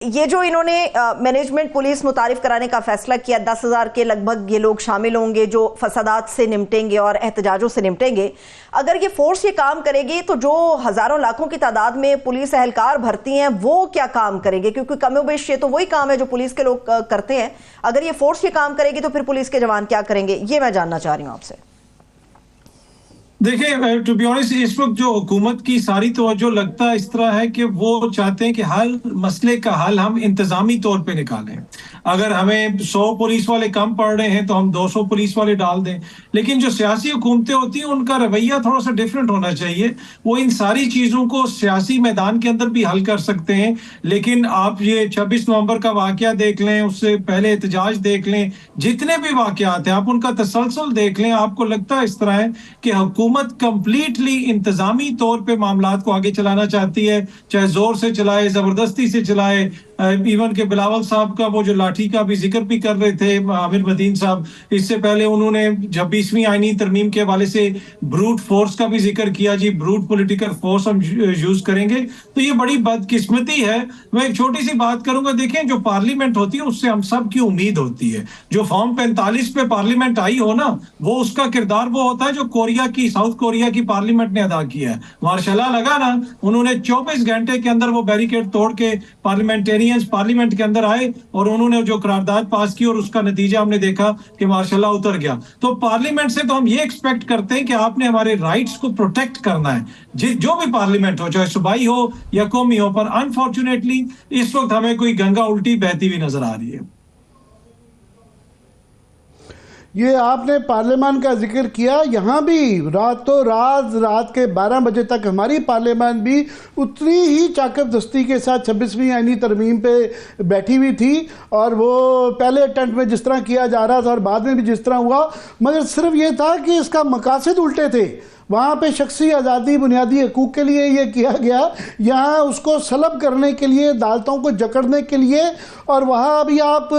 ये जो इन्होंने मैनेजमेंट पुलिस मुतारिफ कराने का फैसला किया, 10,000 के लगभग ये लोग शामिल होंगे जो फसादात से निपटेंगे और एहतजाजों से निपटेंगे। अगर ये फोर्स ये काम करेगी तो जो हजारों लाखों की तादाद में पुलिस एहलकार भर्ती हैं वो क्या काम करेंगे? क्योंकि कमोबेश ये तो वही काम है जो पुलिस के लोग करते हैं। अगर ये फोर्स ये काम करेगी तो फिर पुलिस के जवान क्या करेंगे, ये मैं जानना चाह रही हूँ आपसे। देखिए, टू बी ऑनेस्ट, इस वक्त जो हुकूमत की सारी तवज्जो लगता है इस तरह है कि वो चाहते हैं कि हर मसले का हल हम इंतजामी तौर पे निकालें। अगर हमें 100 पुलिस वाले कम पड़ रहे हैं तो हम 200 पुलिस वाले डाल दें। लेकिन जो सियासी हुकूमतें होती हैं उनका रवैया थोड़ा सा डिफरेंट होना चाहिए। वो इन सारी चीज़ों को सियासी मैदान के अंदर भी हल कर सकते हैं। लेकिन आप ये 26 नवंबर का वाकया देख लें, उससे पहले एहतजाज देख लें, जितने भी वाकयात हैं आप उनका तसलसल देख लें, आपको लगता है इस तरह है कि हुकूमत कंप्लीटली इंतजामी तौर पे मामलात को आगे चलाना चाहती है, चाहे जोर से चलाए, जबरदस्ती से चलाए। इवन के बिलावल साहब का वो जो लाठी का भी जिक्र भी कर रहे थे आमिर मदीन साहब, इससे पहले उन्होंने 26वीं आईनी तरमीम के हवाले से ब्रूट फोर्स का भी जिक्र किया। जी, ब्रूट पॉलिटिकल फोर्स हम यूज करेंगे, तो ये बड़ी बदकिस्मती है। मैं एक छोटी सी बात करूंगा, देखें जो पार्लियामेंट होती है उससे हम सब की उम्मीद होती है। जो फॉर्म 45 पे पार्लियामेंट आई हो ना, वो उसका किरदार वो होता है जो साउथ कोरिया की पार्लियामेंट ने अदा किया है। मार्शाल्लाह लगा ना, उन्होंने 24 घंटे के अंदर वो बैरिकेड तोड़ के पार्लियामेंट के अंदर आए और उन्होंने जो करारदाद पास की और उसका नतीजा हमने देखा कि मार्शाल्लाह उतर गया। तो पार्लियामेंट से तो हम ये एक्सपेक्ट करते हैं कि आपने हमारे राइट्स को प्रोटेक्ट करना है, जो भी पार्लियामेंट हो, चाहे सूबाई हो या कौमी हो। पर अनफॉर्चुनेटली इस वक्त हमें कोई गंगा उल्टी बहती हुई नजर आ रही है। ये आपने पार्लियामान का जिक्र किया, यहाँ भी रात के 12 बजे तक हमारी पार्लियामान भी उतनी ही चाकरदस्ती के साथ 26वीं आईनी तरमीम पे बैठी हुई थी। और वो पहले अटेम्प्ट में जिस तरह किया जा रहा था और बाद में भी जिस तरह हुआ, मगर सिर्फ ये था कि इसका मकासद उल्टे थे। वहाँ पे शख्सी आज़ादी, बुनियादी हकूक़ के लिए ये किया गया, यहाँ उसको सलब करने के लिए, अदालतों को जकड़ने के लिए। और वहाँ अभी आप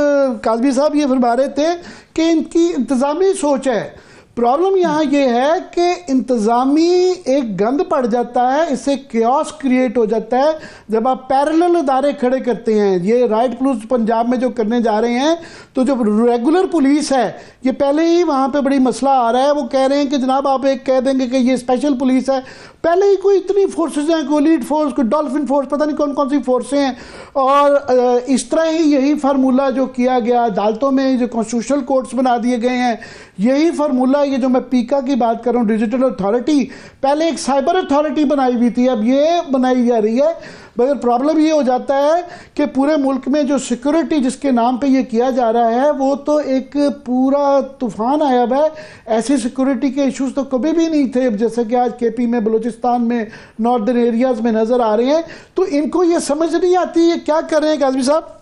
काज़मी साहब ये फरमा रहे थे कि इनकी इंतज़ामी सोच है। प्रॉब्लम यहाँ ये है कि इंतज़ामी एक गंद पड़ जाता है, इससे क्यास क्रिएट हो जाता है जब आप पैरेलल अदारे खड़े करते हैं। ये राइट पुलिस पंजाब में जो करने जा रहे हैं, तो जो रेगुलर पुलिस है, ये पहले ही वहाँ पे बड़ी मसला आ रहा है। वो कह रहे हैं कि जनाब आप एक कह देंगे कि ये स्पेशल पुलिस है, पहले ही कोई इतनी फोर्सेज हैं, कोई लीड फोर्स, कोई डॉल्फिन फोर्स, पता नहीं कौन कौन सी फोर्सें हैं। और इस तरह ही यही फार्मूला जो किया गया अदालतों में, जो कॉन्स्टिट्यूशनल कोर्ट्स बना दिए गए हैं, यही फार्मूला, ये जो मैं पीका की बात कर रहा हूँ, डिजिटल अथॉरिटी, पहले एक साइबर अथॉरिटी बनाई हुई थी, अब ये बनाई जा रही है। मगर प्रॉब्लम ये हो जाता है कि पूरे मुल्क में जो सिक्योरिटी जिसके नाम पे ये किया जा रहा है, वो तो एक पूरा तूफान आया हुआ है। ऐसी सिक्योरिटी के इश्यूज तो कभी भी नहीं थे जैसे कि आज केपी में, बलूचिस्तान में, नॉर्दर्न एरियाज में नजर आ रहे हैं। तो इनको ये समझ नहीं आती ये क्या कर रहे हैं काज़मी साहब।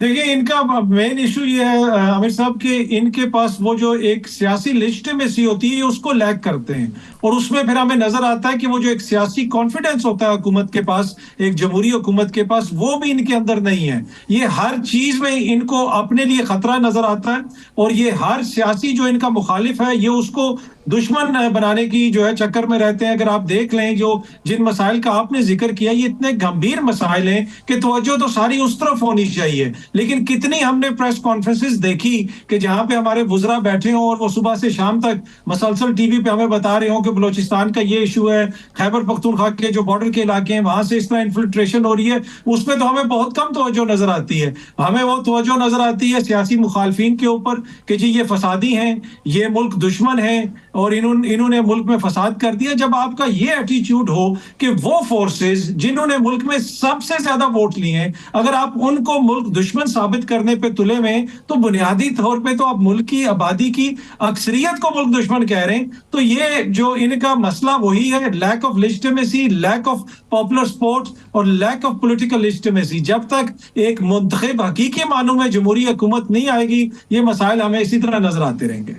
देखिए, इनका मेन इशू ये है आमिर साहब कि इनके पास वो जो एक सियासी लेजिटिमेसी होती है उसको लैक करते हैं। और उसमें फिर हमें नजर आता है कि वो जो एक सियासी कॉन्फिडेंस होता है हुकूमत के पास, एक जमहूरी हुकूमत के पास, वो भी इनके अंदर नहीं है। ये हर चीज में इनको अपने लिए खतरा नजर आता है और ये हर सियासी जो इनका मुखालिफ है ये उसको दुश्मन बनाने की जो है चक्कर में रहते हैं। अगर आप देख लें जिन मसाइल का आपने जिक्र किया, ये इतने गंभीर मसाइल हैं कि तवज्जो तो सारी उस तरफ होनी चाहिए। लेकिन कितनी हमने प्रेस कॉन्फ्रेंसेस देखी कि जहां पे हमारे वुज़रा बैठे हों और वो सुबह से शाम तक मसलसल टीवी पे हमें बता रहे हो कि बलूचिस्तान का ये इशू है, खैबर पख्तूनख्वा के जो बॉर्डर के इलाके हैं वहां से इस तरह इन्फिल्ट्रेशन हो रही है। उसमें तो हमें बहुत कम तवज्जो नजर आती है। हमें वो तवज्जो नजर आती है सियासी मुखालफिन के ऊपर कि जी ये फसादी हैं, ये मुल्क दुश्मन है और इन्होंने मुल्क में फसाद कर दिया। जब आपका ये एटीट्यूड हो कि वो फोर्सेस जिन्होंने मुल्क में सबसे ज्यादा वोट लिए हैं, अगर आप उनको मुल्क दुश्मन साबित करने पे तुले में, तो बुनियादी तौर पे तो आप मुल्क की आबादी की अक्सरियत को मुल्क दुश्मन कह रहे हैं। तो ये जो इनका मसला वही है, lack of legitimacy, lack of popular support और लैक ऑफ पॉलिटिकल लेजिटिमेसी। जब तक एक मुंतखब हकीकी मानों में जमहूरी हुकूमत नहीं आएगी, ये मसाइल हमें इसी तरह नजर आते रहेंगे।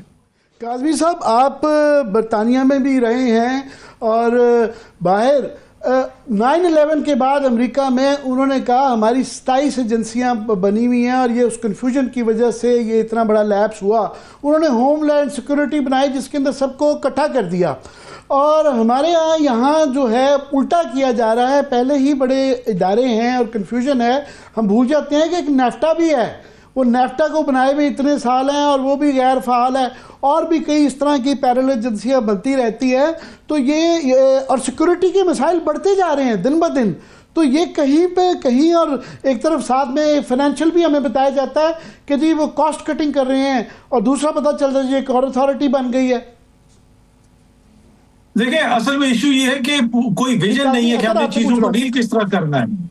काज़मी साहब, आप बरतानिया में भी रहे हैं और बाहर 9/11 के बाद अमेरिका में उन्होंने कहा हमारी 27 एजेंसियां बनी हुई हैं और ये उस कन्फ्यूजन की वजह से ये इतना बड़ा लैप्स हुआ। उन्होंने होमलैंड सिक्योरिटी बनाई जिसके अंदर सबको इकट्ठा कर दिया, और हमारे यहाँ जो है उल्टा किया जा रहा है। पहले ही बड़े इदारे हैं और कन्फ्यूजन है, हम भूल जाते हैं कि एक नेफ्टा भी है, वो नेफ्टा को बनाए हुए इतने साल हैं और वो भी गैर फाल है, और भी कई इस तरह की पैरेलल एजेंसियाँ बनती रहती है। तो ये और सिक्योरिटी के मसाइल बढ़ते जा रहे हैं दिन ब दिन। तो ये कहीं पे कहीं, और एक तरफ साथ में फाइनेंशियल भी हमें बताया जाता है कि जी वो कॉस्ट कटिंग कर रहे हैं, और दूसरा पता चलता है एक और अथॉरिटी बन गई है। देखिए, असल में इशू ये है कि कोई विजन नहीं है कि हमने चीजों को डील किस तरह करना है।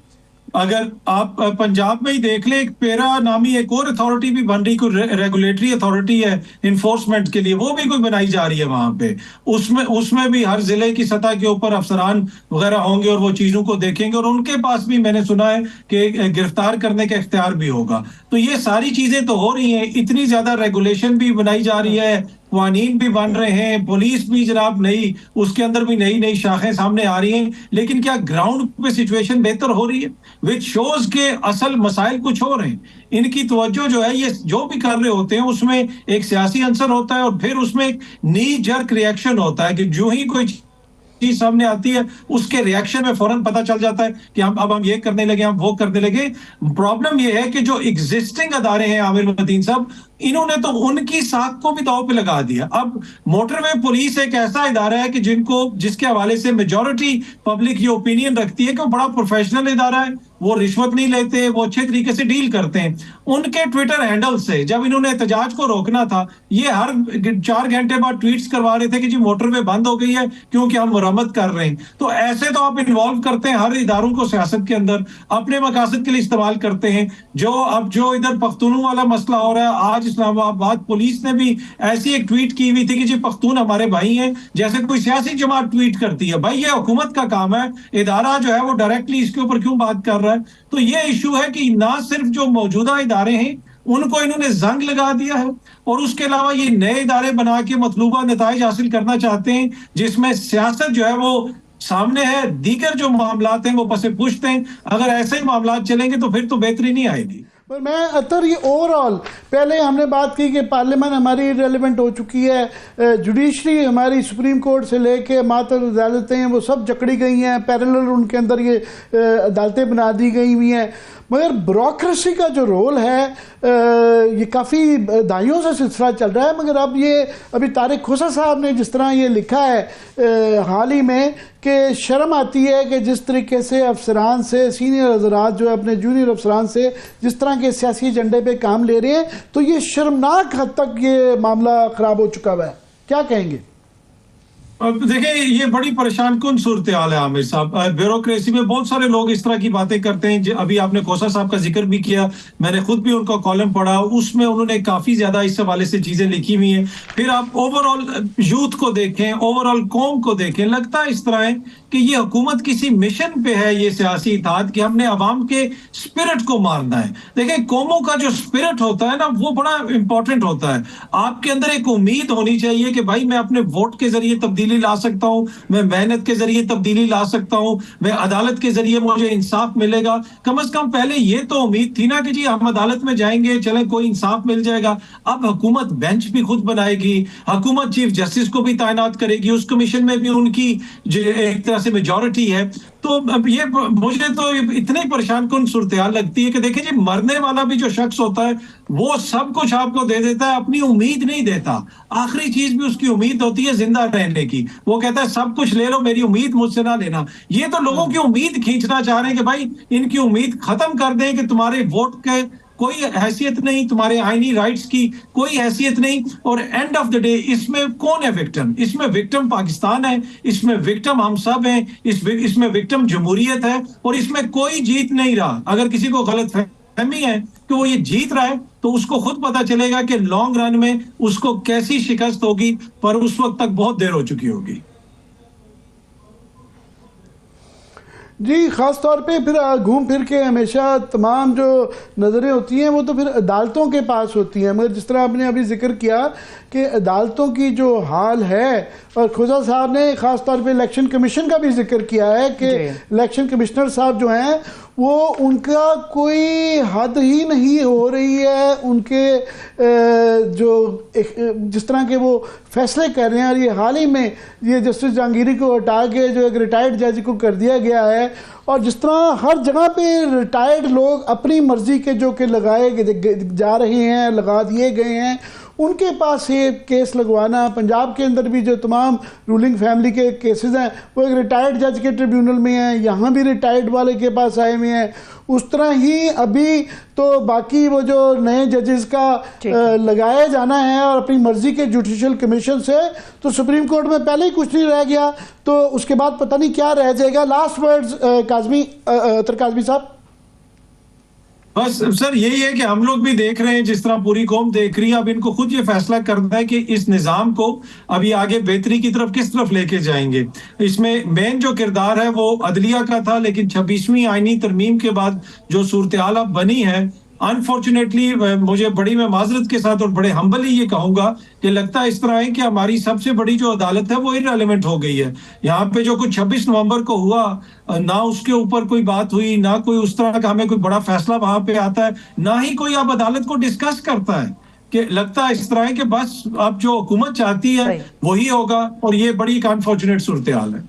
अगर आप पंजाब में ही देख ले, एक पेरा नामी एक और अथॉरिटी भी बन रही, कोई रेगुलेटरी अथॉरिटी है इन्फोर्समेंट के लिए, वो भी कोई बनाई जा रही है वहां पे। उसमें भी हर जिले की सतह के ऊपर अफसरान वगैरह होंगे और वो चीजों को देखेंगे, और उनके पास भी मैंने सुना है कि गिरफ्तार करने का इख्तियार भी होगा। तो ये सारी चीजें तो हो रही हैं, इतनी ज्यादा रेगुलेशन भी बनाई जा रही है, कानून भी बन रहे हैं, पुलिस भी जनाब नई, उसके अंदर भी नई नई शाखें सामने आ रही हैं, लेकिन क्या ग्राउंड पे सिचुएशन बेहतर हो रही है? विच शोज के असल मसाइल कुछ और हैं। इनकी तवज्जो जो है, ये जो भी कर रहे होते हैं उसमें एक सियासी आंसर होता है, और फिर उसमें एक नी जर्क रिएक्शन होता है कि जो ही कोई चीज सामने आती है उसके रिएक्शन में फौरन पता चल जाता है कि हम ये करने लगे, हम वो करने लगे। प्रॉब्लम ये है कि जो एग्जिस्टिंग अदारे हैं, आमिर मतीन साहब, इन्होंने तो उनकी साख को भी दांव पे लगा दिया। अब मोटरवे पुलिस एक ऐसा इदारा है कि जिसके हवाले से मेजॉरिटी पब्लिक ये ओपिनियन रखती है कि वो बड़ा प्रोफेशनल इदारा है, वो रिश्वत नहीं लेते, वो अच्छे तरीके से डील करते हैं। उनके ट्विटर हैंडल से जब इन्होंने एहतजाज को रोकना था, ये हर 4 घंटे बाद ट्वीट्स करवा रहे थे कि जी मोटरवे बंद हो गई है क्योंकि हम मरम्मत कर रहे हैं। तो ऐसे तो आप इन्वॉल्व करते हैं हर इदारों को सियासत के अंदर, अपने मकासद के लिए इस्तेमाल करते हैं। जो इधर पख्तूनों वाला मसला हो रहा है, आज इस्लामाबाद पुलिस ने भी ऐसी एक ट्वीट की हुई थी कि जी पख्तून हमारे भाई हैं, जैसे कोई सियासी जमात ट्वीट करती है। भाई ये हुकूमत का काम है, इदारा जो है वो डायरेक्टली इसके ऊपर क्यों बात कर रहा है? तो ये इशू है कि ना सिर्फ जो मौजूदा इदारे हैं उनको इन्होंने जंग लगा दिया है, और उसके अलावा ये नए इदारे बना के मतलूबा नताइज हासिल करना चाहते हैं, जिसमें सियासत जो है वो सामने है, दीगर जो मामलात हैं वो पसे पुश्त हैं। अगर ऐसे ही मामलात चलेंगे तो फिर तो बेहतरी नहीं आएगी। पर मैं अतर ये ओवरऑल, पहले हमने बात की कि पार्लियामेंट हमारी इरेलीवेंट हो चुकी है, जुडिशरी हमारी सुप्रीम कोर्ट से लेके मातर अदालतें वो सब जकड़ी गई हैं, पैरेलल उनके अंदर ये अदालतें बना दी गई हुई हैं। मगर ब्यूरोक्रेसी का जो रोल है ये काफ़ी दाइयों से सिलसिला चल रहा है। मगर अब ये अभी तारिक खोसा साहब ने जिस तरह ये लिखा है हाल ही में कि शर्म आती है कि जिस तरीके से अफसरान से, सीनियर हजरात जो है अपने जूनियर अफसरान से जिस तरह के सियासी एजेंडे पे काम ले रहे हैं, तो ये शर्मनाक हद तक ये मामला ख़राब हो चुका हुआ है। क्या कहेंगे? अब देखिए, ये बड़ी परेशान कुन सूरत हाल है आमिर साहब। ब्यूरोक्रेसी में बहुत सारे लोग इस तरह की बातें करते हैं। अभी आपने खोसा साहब का जिक्र भी किया, मैंने खुद भी उनका कॉलम पढ़ा, उसमें उन्होंने काफी ज्यादा इस हवाले से चीजें लिखी हुई हैं। फिर आप ओवरऑल यूथ को देखें, ओवरऑल कौम को देखें, लगता है इस तरह है कि ये हुकूमत किसी मिशन पे है, ये सियासी इत्तेहाद, कि हमने अवाम के स्पिरिट को मारना है। देखिए, कौमों का जो स्पिरिट होता है ना, वो बड़ा इंपॉर्टेंट होता है। आपके अंदर एक उम्मीद होनी चाहिए कि भाई मैं अपने वोट के जरिए तब्दीली ला सकता हूं, मैं मेहनत के जरिए तब्दीली ला सकता हूं, मैं अदालत के जरिए मुझे इंसाफ मिलेगा। कम से कम पहले ये तो उम्मीद थी ना कि जी हम अदालत में जाएंगे, चले कोई इंसाफ मिल जाएगा। अब हुकूमत बेंच भी खुद बनाएगी, हुकूमत चीफ जस्टिस को भी तैनात करेगी, उस कमीशन में भी उनकी एक तरह से मेजॉरिटी है। तो अब ये मुझे तो इतनी परेशान कुन सूरत हाल लगती है कि देखिए जी, मरने वाला भी जो शख्स होता है वो सब कुछ आपको दे देता है, अपनी उम्मीद नहीं देता। आखिरी चीज भी उसकी उम्मीद होती है जिंदा रहने की। वो कहता है सब कुछ ले लो, मेरी उम्मीद मुझसे ना लेना। ये तो लोगों की उम्मीद खींचना चाह रहे हैं कि भाई इनकी उम्मीद खत्म कर दें कि तुम्हारे वोट के कोई हैसियत नहीं, तुम्हारे आईनी राइट्स की कोई हैसियत नहीं। और एंड ऑफ द डे इसमें कौन है विक्टिम? इसमें विक्टिम पाकिस्तान है, इसमें विक्टिम हम सब हैं, इसमें विक्टिम जमहूरियत है, और इसमें कोई जीत नहीं रहा। अगर किसी को गलत फहमी है कि वो ये जीत रहा है, तो उसको खुद पता चलेगा कि लॉन्ग रन में उसको कैसी शिकस्त होगी, पर उस वक्त तक बहुत देर हो चुकी होगी। जी, ख़ास तौर पे फिर घूम फिर के हमेशा तमाम जो नज़रें होती हैं वो तो फिर अदालतों के पास होती हैं, मगर जिस तरह आपने अभी जिक्र किया कि अदालतों की जो हाल है, और खुदा साहब ने ख़ास तौर पे इलेक्शन कमीशन का भी जिक्र किया है कि इलेक्शन कमिश्नर साहब जो हैं वो उनका कोई हद ही नहीं हो रही है, उनके जो जिस तरह के वो फैसले कर रहे हैं, और ये हाल ही में ये जस्टिस जहांगीरी को हटा के जो एक रिटायर्ड जज को कर दिया गया है, और जिस तरह हर जगह पे रिटायर्ड लोग अपनी मर्जी के जो कि लगाए जा रहे हैं, लगा दिए गए हैं, उनके पास ये केस लगवाना, पंजाब के अंदर भी जो तमाम रूलिंग फैमिली के केसेस हैं वो एक रिटायर्ड जज के ट्रिब्यूनल में हैं, यहाँ भी रिटायर्ड वाले के पास आए हुए हैं। उस तरह ही अभी तो बाकी वो जो नए जजेस का लगाया जाना है और अपनी मर्जी के जुडिशल कमीशन से, तो सुप्रीम कोर्ट में पहले ही कुछ नहीं रह गया, तो उसके बाद पता नहीं क्या रह जाएगा। लास्ट वर्ड्स काज़मी, अतर काज़मी साहब। बस सर यही है कि हम लोग भी देख रहे हैं, जिस तरह पूरी कौम देख रही है, अब इनको खुद ये फैसला करना है कि इस निजाम को अभी आगे बेहतरी की तरफ किस तरफ लेके जाएंगे। इसमें मेन जो किरदार है वो अदलिया का था, लेकिन 26वीं आईनी तरमीम के बाद जो सूरत-ए-हाल अब बनी है, अनफॉर्चुनेटली मुझे बड़ी मैं माजरत के साथ और बड़े हम्बली ये कहूंगा कि लगता है इस तरह है कि हमारी सबसे बड़ी जो अदालत है वो इररेलेवेंट हो गई है। यहाँ पे जो कुछ 26 नवंबर को हुआ, ना उसके ऊपर कोई बात हुई, ना कोई उस तरह का हमें कोई बड़ा फैसला वहां पे आता है, ना ही कोई अब अदालत को डिस्कस करता है। कि लगता है इस तरह है कि बस अब जो हुकूमत चाहती है वही होगा, और ये बड़ी एक अनफॉर्चुनेट सूरत हाल है।